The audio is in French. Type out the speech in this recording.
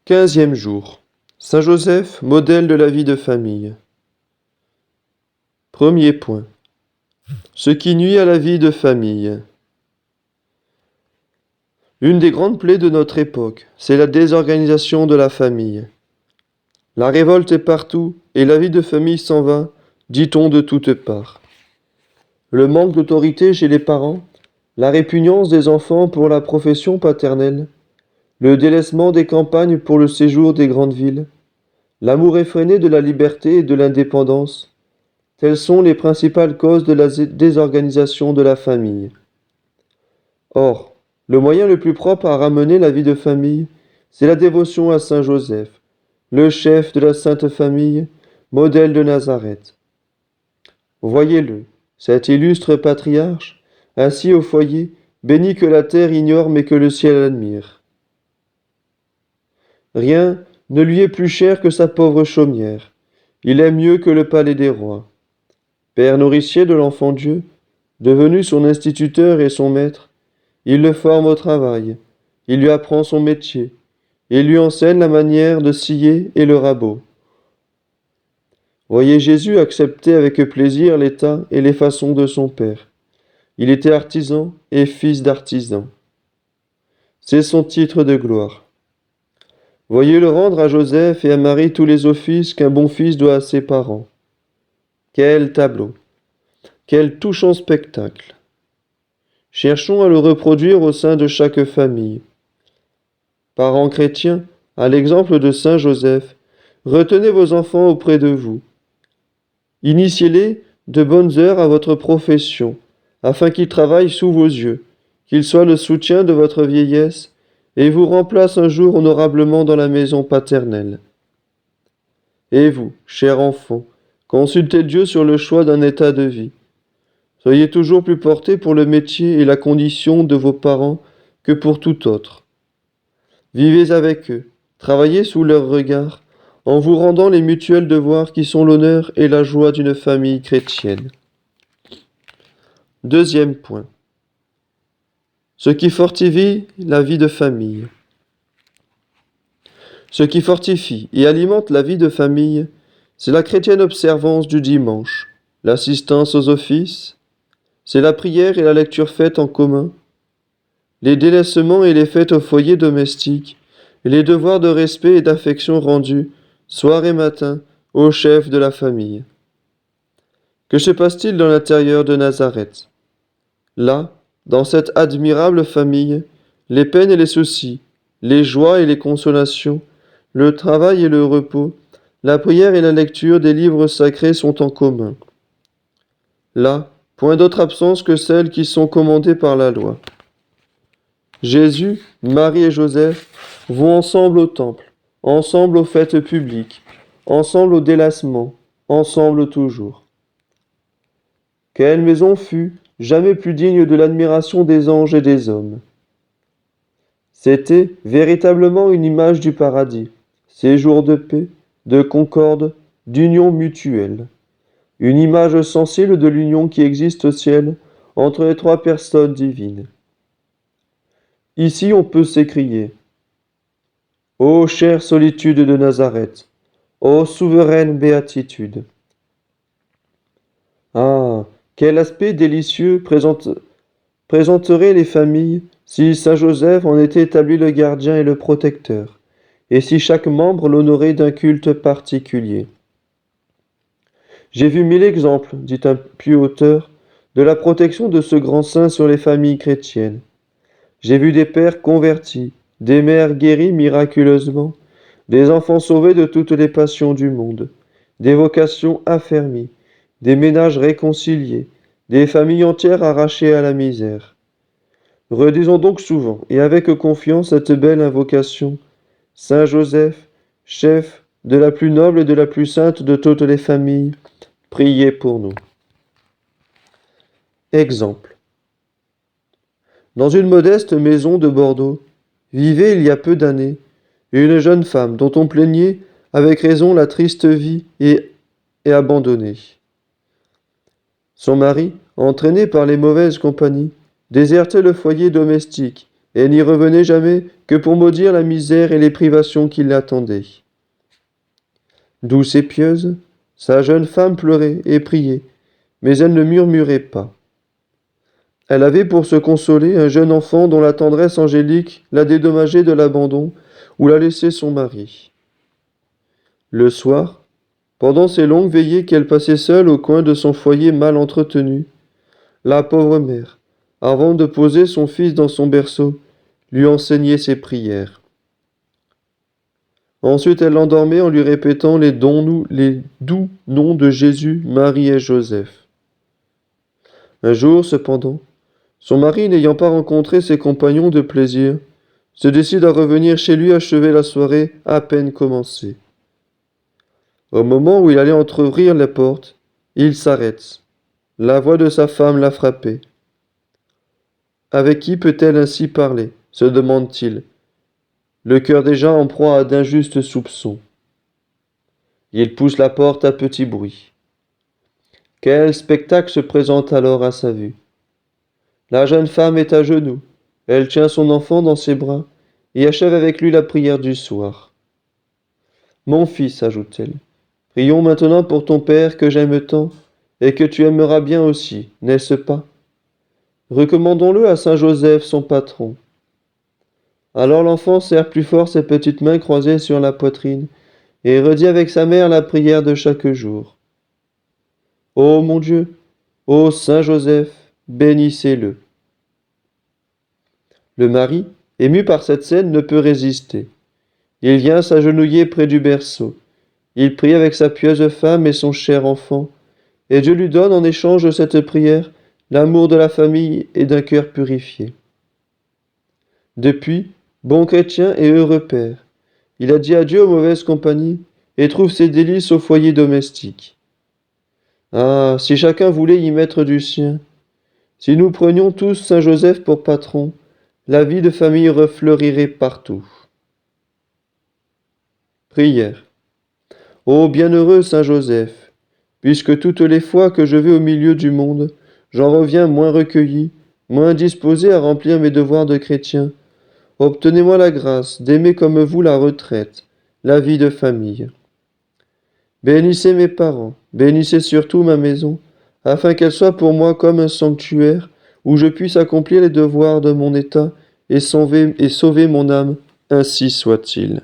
15e jour. Saint Joseph, modèle de la vie de famille. Premier point. Ce qui nuit à la vie de famille. Une des grandes plaies de notre époque, c'est la désorganisation de la famille. La révolte est partout et la vie de famille s'en va, dit-on de toutes parts. Le manque d'autorité chez les parents, la répugnance des enfants pour la profession paternelle, le délaissement des campagnes pour le séjour des grandes villes, l'amour effréné de la liberté et de l'indépendance, telles sont les principales causes de la désorganisation de la famille. Or, le moyen le plus propre à ramener la vie de famille, c'est la dévotion à Saint Joseph, le chef de la Sainte Famille, modèle de Nazareth. Voyez-le, cet illustre patriarche, assis au foyer, béni que la terre ignore mais que le ciel admire. Rien ne lui est plus cher que sa pauvre chaumière. Il est mieux que le palais des rois. Père nourricier de l'enfant Dieu, devenu son instituteur et son maître, il le forme au travail, il lui apprend son métier, il lui enseigne la manière de scier et le rabot. Voyez Jésus accepter avec plaisir l'état et les façons de son Père. Il était artisan et fils d'artisan. C'est son titre de gloire. Voyez-le rendre à Joseph et à Marie tous les offices qu'un bon fils doit à ses parents. Quel tableau! Quel touchant spectacle! Cherchons à le reproduire au sein de chaque famille. Parents chrétiens, à l'exemple de Saint Joseph, retenez vos enfants auprès de vous. Initiez-les de bonnes heures à votre profession, afin qu'ils travaillent sous vos yeux, qu'ils soient le soutien de votre vieillesse et vous remplacent un jour honorablement dans la maison paternelle. Et vous, chers enfants, consultez Dieu sur le choix d'un état de vie. Soyez toujours plus portés pour le métier et la condition de vos parents que pour tout autre. Vivez avec eux, travaillez sous leur regard, en vous rendant les mutuels devoirs qui sont l'honneur et la joie d'une famille chrétienne. Deuxième point. Ce qui fortifie la vie de famille. Ce qui fortifie et alimente la vie de famille, c'est la chrétienne observance du dimanche, l'assistance aux offices, c'est la prière et la lecture faite en commun, les délaissements et les fêtes au foyer domestique, et les devoirs de respect et d'affection rendus, soir et matin, au chef de la famille. Que se passe-t-il dans l'intérieur de Nazareth? Là, dans cette admirable famille, les peines et les soucis, les joies et les consolations, le travail et le repos, la prière et la lecture des livres sacrés sont en commun. Là, point d'autre absence que celles qui sont commandées par la loi. Jésus, Marie et Joseph vont ensemble au temple, ensemble aux fêtes publiques, ensemble au délassement, ensemble toujours. Quelle maison fut jamais plus digne de l'admiration des anges et des hommes. C'était véritablement une image du paradis, séjour de paix, de concorde, d'union mutuelle. Une image sensible de l'union qui existe au ciel entre les trois personnes divines. Ici on peut s'écrier: ô chère solitude de Nazareth, ô souveraine béatitude. Ah, quel aspect délicieux présenteraient les familles si Saint Joseph en était établi le gardien et le protecteur, et si chaque membre l'honorait d'un culte particulier. J'ai vu 1000 exemples, dit un pieux auteur, de la protection de ce grand saint sur les familles chrétiennes. J'ai vu des pères convertis, des mères guéries miraculeusement, des enfants sauvés de toutes les passions du monde, des vocations affermies, des ménages réconciliés, des familles entières arrachées à la misère. Redisons donc souvent et avec confiance cette belle invocation: Saint Joseph, chef de la plus noble et de la plus sainte de toutes les familles, priez pour nous. Exemple. Dans une modeste maison de Bordeaux, vivait il y a peu d'années une jeune femme dont on plaignait avec raison la triste vie et abandonnée. Son mari, entraîné par les mauvaises compagnies, désertait le foyer domestique et n'y revenait jamais que pour maudire la misère et les privations qui l'attendaient. Douce et pieuse, sa jeune femme pleurait et priait, mais elle ne murmurait pas. Elle avait pour se consoler un jeune enfant dont la tendresse angélique la dédommageait de l'abandon où la laissait son mari. Le soir, pendant ces longues veillées qu'elle passait seule au coin de son foyer mal entretenu, la pauvre mère, avant de poser son fils dans son berceau, lui enseignait ses prières. Ensuite elle l'endormait en lui répétant les doux noms de Jésus, Marie et Joseph. Un jour, cependant, son mari, n'ayant pas rencontré ses compagnons de plaisir, se décide à revenir chez lui achever la soirée à peine commencée. Au moment où il allait entr'ouvrir la porte, il s'arrête. La voix de sa femme l'a frappé. Avec qui peut-elle ainsi parler se demande-t-il, le cœur déjà en proie à d'injustes soupçons. Il pousse la porte à petit bruit. Quel spectacle se présente alors à sa vue? La jeune femme est à genoux, elle tient son enfant dans ses bras et achève avec lui la prière du soir. Mon fils, ajoute-t-elle, prions maintenant pour ton père que j'aime tant et que tu aimeras bien aussi, n'est-ce pas? Recommandons-le à saint Joseph, son patron. Alors l'enfant serre plus fort ses petites mains croisées sur la poitrine et redit avec sa mère la prière de chaque jour. Ô mon Dieu, ô saint Joseph, bénissez-le. Le mari, ému par cette scène, ne peut résister. Il vient s'agenouiller près du berceau. Il prie avec sa pieuse femme et son cher enfant, et Dieu lui donne en échange de cette prière l'amour de la famille et d'un cœur purifié. Depuis, bon chrétien et heureux père, il a dit adieu aux mauvaises compagnies et trouve ses délices au foyer domestique. Ah, si chacun voulait y mettre du sien, si nous prenions tous saint Joseph pour patron, la vie de famille refleurirait partout. Prière. Ô bienheureux saint Joseph, puisque toutes les fois que je vais au milieu du monde, j'en reviens moins recueilli, moins disposé à remplir mes devoirs de chrétien, obtenez-moi la grâce d'aimer comme vous la retraite, la vie de famille. Bénissez mes parents, bénissez surtout ma maison, afin qu'elle soit pour moi comme un sanctuaire où je puisse accomplir les devoirs de mon état et sauver mon âme, ainsi soit-il.